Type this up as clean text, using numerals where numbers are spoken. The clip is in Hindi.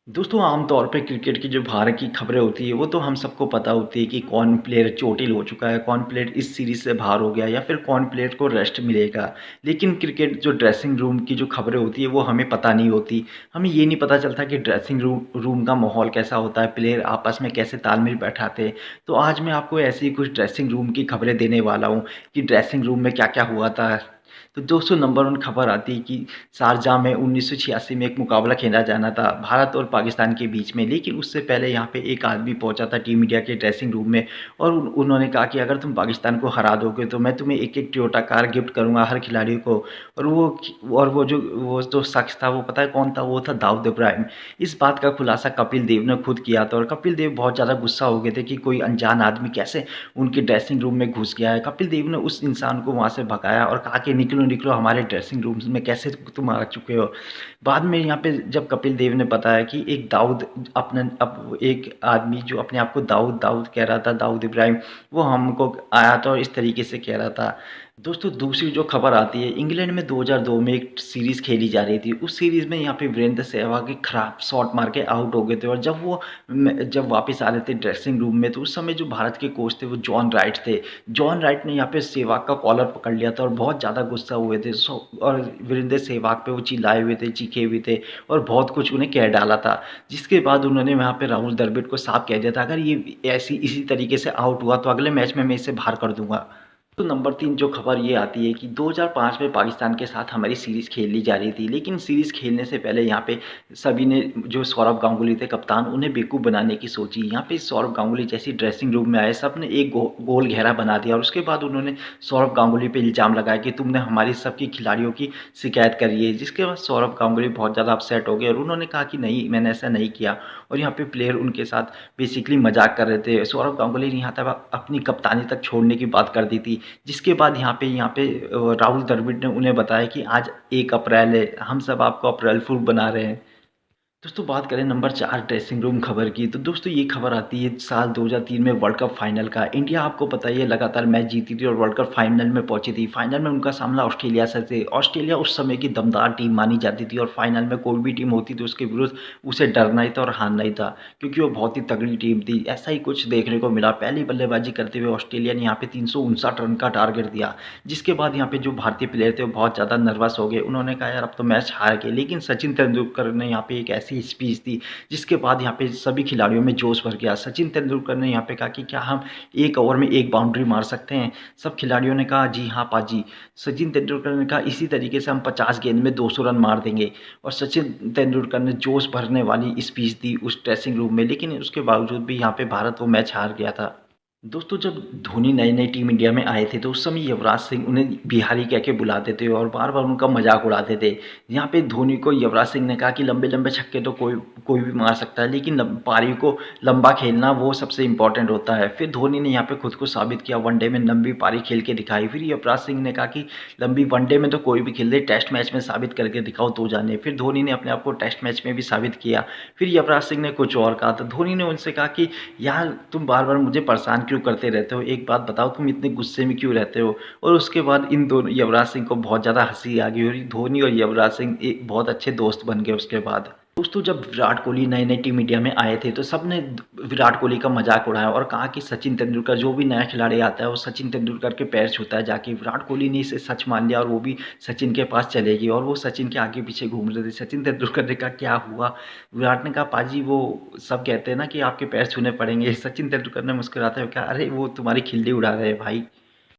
दोस्तों आम तौर पे क्रिकेट की जो बाहर की खबरें होती है वो तो हम सबको पता होती है कि कौन प्लेयर चोटिल हो चुका है, कौन प्लेयर इस सीरीज़ से बाहर हो गया या फिर कौन प्लेयर को रेस्ट मिलेगा। लेकिन क्रिकेट जो ड्रेसिंग रूम की जो खबरें होती है वो हमें पता नहीं होती। हमें ये नहीं पता चलता कि ड्रेसिंग रूम रूम का माहौल कैसा होता है, प्लेयर आपस में कैसे तालमेल बैठाते हैं। तो आज मैं आपको ऐसी ही कुछ ड्रेसिंग रूम की खबरें देने वाला हूँ कि ड्रेसिंग रूम में क्या-क्या हुआ था। तो दोस्तों नंबर 1 खबर आती है कि शारजाह में 1986 में एक मुकाबला खेला जाना था भारत और पाकिस्तान के बीच में। लेकिन उससे पहले यहाँ पे एक आदमी पहुँचा था टीम इंडिया के ड्रेसिंग रूम में और उन्होंने कहा कि अगर तुम पाकिस्तान को हरा दोगे तो मैं तुम्हें एक-एक टोयोटा कार गिफ्ट करूँगा हर खिलाड़ी को। और वो जो शख्स था वो पता है कौन था? वो था दाऊद इब्राहिम। इस बात का खुलासा कपिल देव ने खुद किया था और कपिल देव बहुत ज़्यादा गुस्सा हो गए थे कि कोई अनजान आदमी कैसे उनके ड्रेसिंग रूम में घुस गया है। कपिल देव ने उस इंसान को वहाँ से भगाया और कहा कि निकलो, निकलो हमारे ड्रेसिंग रूम्स में कैसे तुम आ चुके हो। बाद में यहाँ पे जब कपिल देव ने बताया कि एक दाऊद अपना अब एक आदमी जो अपने आप को दाऊद दाऊद कह रहा था, दाऊद इब्राहिम, वो हमको आया था और इस तरीके से कह रहा था। दोस्तों दूसरी जो खबर आती है, इंग्लैंड में 2002 में एक सीरीज़ खेली जा रही थी। उस सीरीज़ में यहाँ पे वीरेंद्र सहवाग एक खराब शॉट मार के आउट हो गए थे और जब वापस आ रहे थे ड्रेसिंग रूम में तो उस समय जो भारत के कोच थे वो जॉन राइट थे। जॉन राइट ने यहाँ पे सहवाग का कॉलर पकड़ लिया था और बहुत ज़्यादा गुस्सा हुए थे और वीरेंद्र सहवाग पे वो चिल्लाए हुए थे, चीखे हुए थे और बहुत कुछ उन्हें कह डाला था। जिसके बाद उन्होंने वहाँ पे राहुल द्रविड़ को साफ कह दिया था, अगर ये ऐसी इसी तरीके से आउट हुआ तो अगले मैच में मैं इसे बाहर कर दूँगा। तो नंबर 3 जो खबर ये आती है कि 2005 में पाकिस्तान के साथ हमारी सीरीज़ खेली जा रही थी, लेकिन सीरीज़ खेलने से पहले यहाँ पे सभी ने जो सौरव गांगुली थे कप्तान, उन्हें बेवकूफ़ बनाने की सोची। यहाँ पे सौरव गांगुली जैसे ही ड्रेसिंग रूम में आए, सबने एक गोल घेरा बना दिया और उसके बाद उन्होंने सौरव गांगुली पे इल्ज़ाम लगाया कि तुमने हमारी सबकी खिलाड़ियों की शिकायत करी है। जिसके बाद सौरव गांगुली बहुत ज़्यादा अपसेट हो गए और उन्होंने कहा कि नहीं, मैंने ऐसा नहीं किया और यहाँ पे प्लेयर उनके साथ बेसिकली मज़ाक कर रहे थे। सौरव गांगुली ने यहाँ तक अपनी कप्तानी तक छोड़ने की बात कर दी थी। जिसके बाद राहुल द्रविड़ ने उन्हें बताया कि आज 1 अप्रैल है, हम सब आपको अप्रैल फ़ूल बना रहे हैं। दोस्तों बात करें नंबर 4 ड्रेसिंग रूम खबर की, तो दोस्तों ये खबर आती है साल 2003 में वर्ल्ड कप फाइनल का। इंडिया आपको पता ही है लगातार मैच जीती थी और वर्ल्ड कप फाइनल में पहुंची थी। फाइनल में उनका सामना ऑस्ट्रेलिया से थे। ऑस्ट्रेलिया उस समय की दमदार टीम मानी जाती थी और फाइनल में कोई भी टीम होती थी उसके विरुद्ध उसे डरना ही था और हारना ही था, क्योंकि वो बहुत ही तगड़ी टीम थी। ऐसा ही कुछ देखने को मिला। पहली बल्लेबाजी करते हुए ऑस्ट्रेलिया ने यहाँ पे 359 रन का टारगेट दिया। जिसके बाद यहाँ पे जो भारतीय प्लेयर थे वो बहुत ज़्यादा नर्वस हो गए। उन्होंने कहा यार अब तो मैच हार गए, लेकिन सचिन तेंदुलकर ने यहाँ पे एक ऐसी स्पीच दी जिसके बाद यहाँ पे सभी खिलाड़ियों में जोश भर गया। सचिन तेंदुलकर ने यहाँ पे कहा कि क्या हम 1 ओवर में 1 बाउंड्री मार सकते हैं? सब खिलाड़ियों ने कहा जी हाँ पाजी। सचिन तेंदुलकर ने कहा इसी तरीके से हम 50 गेंद में 200 रन मार देंगे और सचिन तेंदुलकर ने जोश भरने वाली स्पीच दी उस ड्रेसिंग रूम में, लेकिन उसके बावजूद भी यहाँ पे भारत वो मैच हार गया था। दोस्तों जब धोनी नए-नए टीम इंडिया में आए थे तो उस समय युवराज सिंह उन्हें बिहारी कह के बुलाते थे और बार-बार उनका मज़ाक उड़ाते थे। यहाँ पे धोनी को युवराज सिंह ने कहा कि लंबे-लंबे छक्के तो कोई कोई भी मार सकता है, लेकिन पारी को लंबा खेलना वो सबसे इम्पोर्टेंट होता है। फिर धोनी ने यहाँ पे खुद को साबित किया, वनडे में लंबी पारी खेल के दिखाई। फिर युवराज सिंह ने कहा कि लंबी वनडे में तो कोई भी खेल ले, टेस्ट मैच में साबित करके दिखाओ 2 जाने। फिर धोनी ने अपने आप को टेस्ट मैच में भी साबित किया। फिर युवराज सिंह ने कुछ और कहा तो धोनी ने उनसे कहा कि यार तुम बार-बार मुझे परेशान क्यों करते रहते हो? एक बात बताओ तुम इतने गुस्से में क्यों रहते हो? और उसके बाद इन दोनों युवराज सिंह को बहुत ज़्यादा हँसी आ गई और धोनी और युवराज सिंह एक बहुत अच्छे दोस्त बन गए उसके बाद। दोस्तों जब विराट कोहली नए-नए टीम इंडिया में आए थे तो सबने विराट कोहली का मज़ाक उड़ाया और कहा कि सचिन तेंदुलकर जो भी नया खिलाड़ी आता है वो सचिन तेंदुलकर के पैर छूता है जाके। विराट कोहली ने इसे सच मान लिया और वो भी सचिन के पास चले गए और वो सचिन के आगे पीछे घूम रहे थे। सचिन तेंदुलकर ने कहा क्या हुआ? विराट ने कहा पाजी वो सब कहते हैं ना कि आपके पैर छूने पड़ेंगे। सचिन तेंदुलकर ने मुस्कुराते हुए कहा अरे वो तुम्हारी खिल्ली उड़ा रहे हैं भाई।